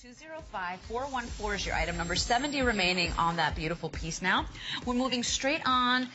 205-414 is your item number. 70 remaining on that beautiful piece now. We're moving straight on.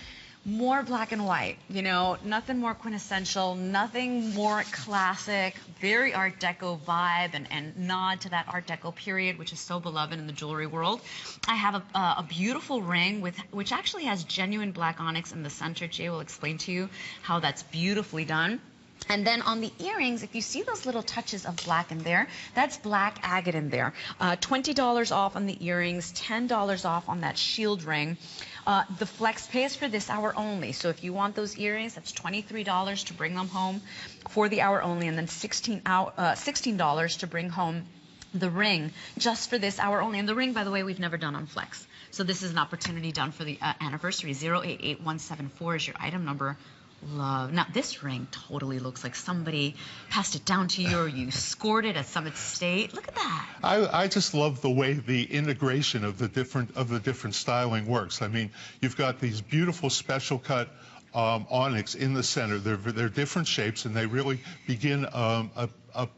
More black and white, you know, nothing more quintessential, nothing more classic, very Art Deco vibe and nod to that Art Deco period, which is so beloved in the jewelry world. I have a beautiful ring which actually has genuine black onyx in the center. Jay will explain to you how that's beautifully done. And then on the earrings, if you see those little touches of black in there, that's black agate in there. $20 off on the earrings, $10 off on that shield ring. The flex pay is for this hour only. So if you want those earrings, that's $23 to bring them home for the hour only, and then $16 to bring home the ring just for this hour only. And the ring, by the way, we've never done on flex. So this is an opportunity done for the anniversary. 088174 is your item number. Love. Now, this ring totally looks like somebody passed it down to you or you scored it at Summit State. Look at that. I just love the way the integration of the different styling works. I mean, you've got these beautiful special cut onyx in the center. They're different shapes, and they really begin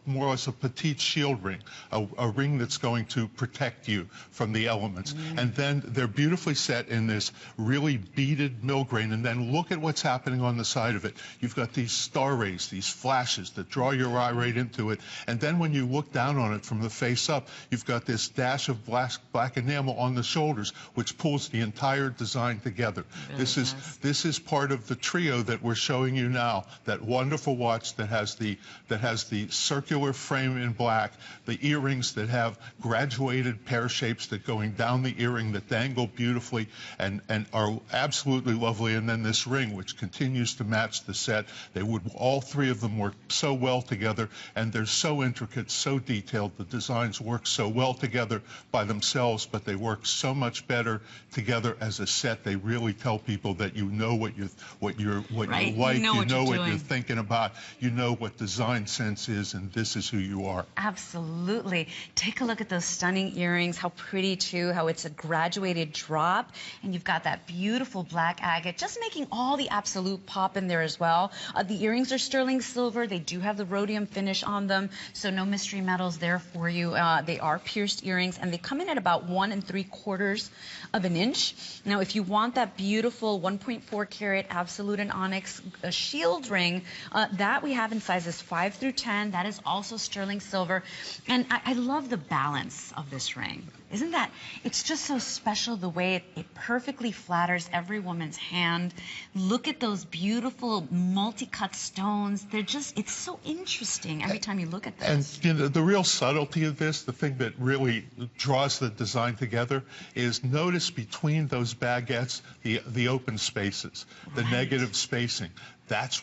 more or less a petite shield ring, a ring that's going to protect you from the elements. And then they're beautifully set in this really beaded Milgrain, and then look at what's happening on the side of it. You've got these star rays, these flashes that draw your eye right into it, and then when you look down on it from the face up, you've got this dash of black enamel on the shoulders, which pulls the entire design together. Really this is part of the trio that we're showing you now, that wonderful watch that has the circular frame in black, the earrings that have graduated pear shapes that going down the earring that dangle beautifully and are absolutely lovely, and then this ring which continues to match the set. All three of them work so well together, and they're so intricate, so detailed. The designs work so well together by themselves, but they work so much better together as a set. They really tell people that you know what you like, you know what you're thinking about, you know what design sense is, and this is who you are. Absolutely. Take a look at those stunning earrings, how pretty too, how it's a graduated drop, and you've got that beautiful black agate, just making all the absolute pop in there as well. The earrings are sterling silver. They do have the rhodium finish on them, so no mystery metals there for you. They are pierced earrings, and they come in at about 1 3/4 of an inch. Now, if you want that beautiful 1.4 carat absolute and onyx shield ring, that we have in sizes 5 through 10. That is also sterling silver. And I love the balance of this ring. Isn't that, it's just so special the way it perfectly flatters every woman's hand. Look at those beautiful multi-cut stones. They're just, it's so interesting every time you look at this. And you know, the real subtlety of this, the thing that really draws the design together, is notice between those baguettes, the open spaces, the negative spacing. That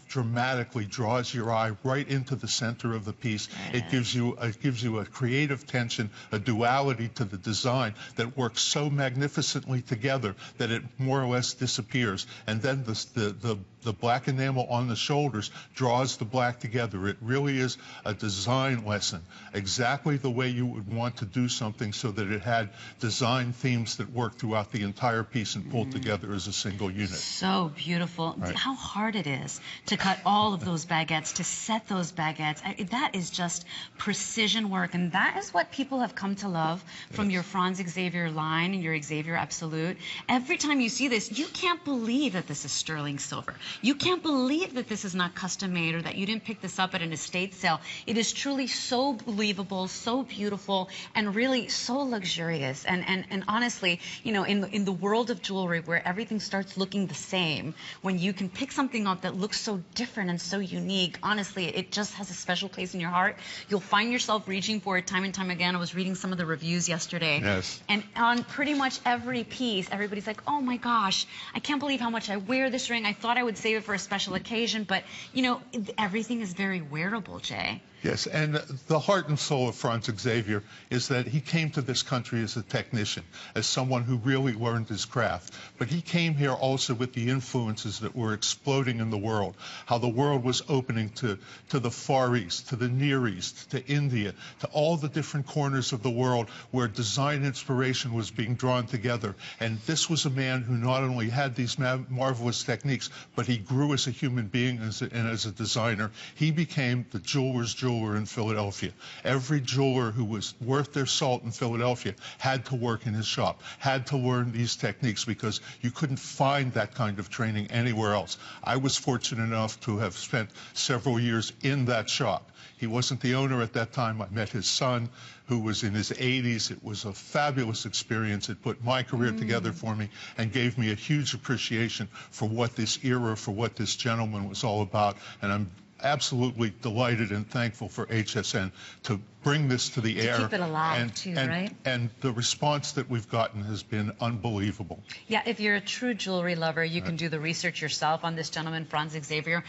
dramatically draws your eye right into the center of the piece. It gives you a creative tension, a duality to the design that works so magnificently together that it more or less disappears. And then the black enamel on the shoulders draws the black together. It really is a design lesson, exactly the way you would want to do something so that it had design themes that work throughout the entire piece and pulled together as a single unit. So beautiful. Right. How hard it is to cut all of those baguettes, to set those baguettes. That is just precision work, and that is what people have come to love from your Franz Xavier line and your Xavier Absolute. Every time you see this, you can't believe that this is sterling silver. You can't believe that this is not custom made or that you didn't pick this up at an estate sale. It is truly so believable, so beautiful, and really so luxurious. And honestly, you know, in the world of jewelry where everything starts looking the same, when you can pick something up that looks so different and so unique, honestly, it just has a special place in your heart. You'll find yourself reaching for it time and time again. I was reading some of the reviews yesterday. Yes. And on pretty much every piece, everybody's like, oh my gosh, I can't believe how much I wear this ring. I thought I would save it for a special occasion, but you know, everything is very wearable, Jay. Yes, and the heart and soul of Franz Xavier is that he came to this country as a technician, as someone who really learned his craft. But he came here also with the influences that were exploding in the world, how the world was opening to the Far East, to the Near East, to India, to all the different corners of the world where design inspiration was being drawn together. And this was a man who not only had these marvelous techniques, but he grew as a human being and as a designer. He became the jeweler's jeweler. jeweler in Philadelphia. Every jeweler who was worth their salt in Philadelphia had to work in his shop, had to learn these techniques, because you couldn't find that kind of training anywhere else. I was fortunate enough to have spent several years in that shop. He wasn't the owner at that time. I met his son, who was in his 80s. It was a fabulous experience. It put my career together for me and gave me a huge appreciation for what this era, for what this gentleman was all about. And I'm absolutely delighted and thankful for HSN to bring this to the air. Keep it alive, right? And the response that we've gotten has been unbelievable. Yeah, if you're a true jewelry lover, you can do the research yourself on this gentleman, Franz Xavier.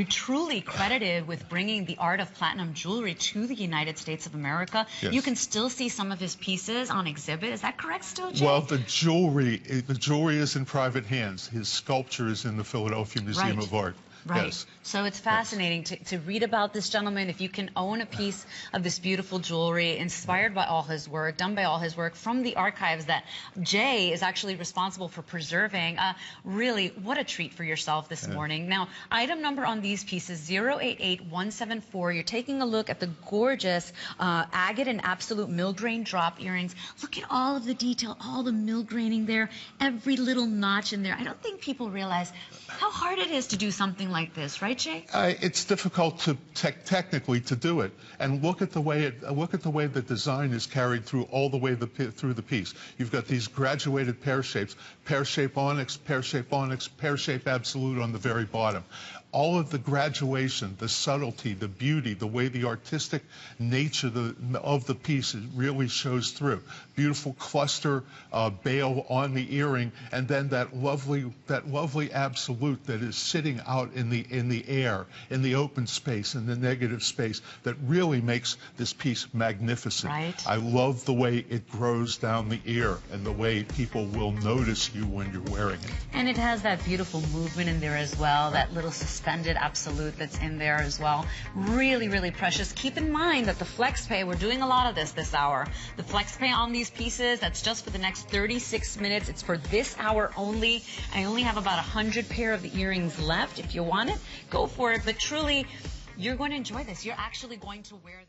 Truly credited with bringing the art of platinum jewelry to the United States of America. Yes. You can still see some of his pieces on exhibit. Is that correct still, Jay? Well, the jewelry is in private hands. His sculpture is in the Philadelphia Museum of Art. Right. Yes. So it's fascinating to read about this gentleman. If you can own a piece of this beautiful jewelry inspired by all his work, done by all his work from the archives that Jay is actually responsible for preserving, really, what a treat for yourself this morning. Now, item number on these pieces, 088174. You're taking a look at the gorgeous agate and absolute Milgrain drop earrings. Look at all of the detail, all the Milgraining there, every little notch in there. I don't think people realize how hard it is to do something like this, right, Jay? It's difficult to technically to do it, and look at the way the design is carried through all the way through the piece. You've got these graduated pear shapes, pear-shape onyx, pear-shape onyx, pear-shape absolute on the very bottom. All of the graduation, the subtlety, the beauty, the way the artistic nature of the piece really shows through. Beautiful cluster bail on the earring, and then that lovely absolute that is sitting out in the air, in the open space, in the negative space, that really makes this piece magnificent. Right. I love the way it grows down the ear and the way people will notice you when you're wearing it. And it has that beautiful movement in there as well, that little suspended absolute that's in there as well. Really, really precious. Keep in mind that the flex pay, we're doing a lot of this hour. The flex pay on these pieces, that's just for the next 36 minutes. It's for this hour only. I only have about 100 pair of the earrings left. If you want it, go for it. But truly, you're going to enjoy this. You're actually going to wear this.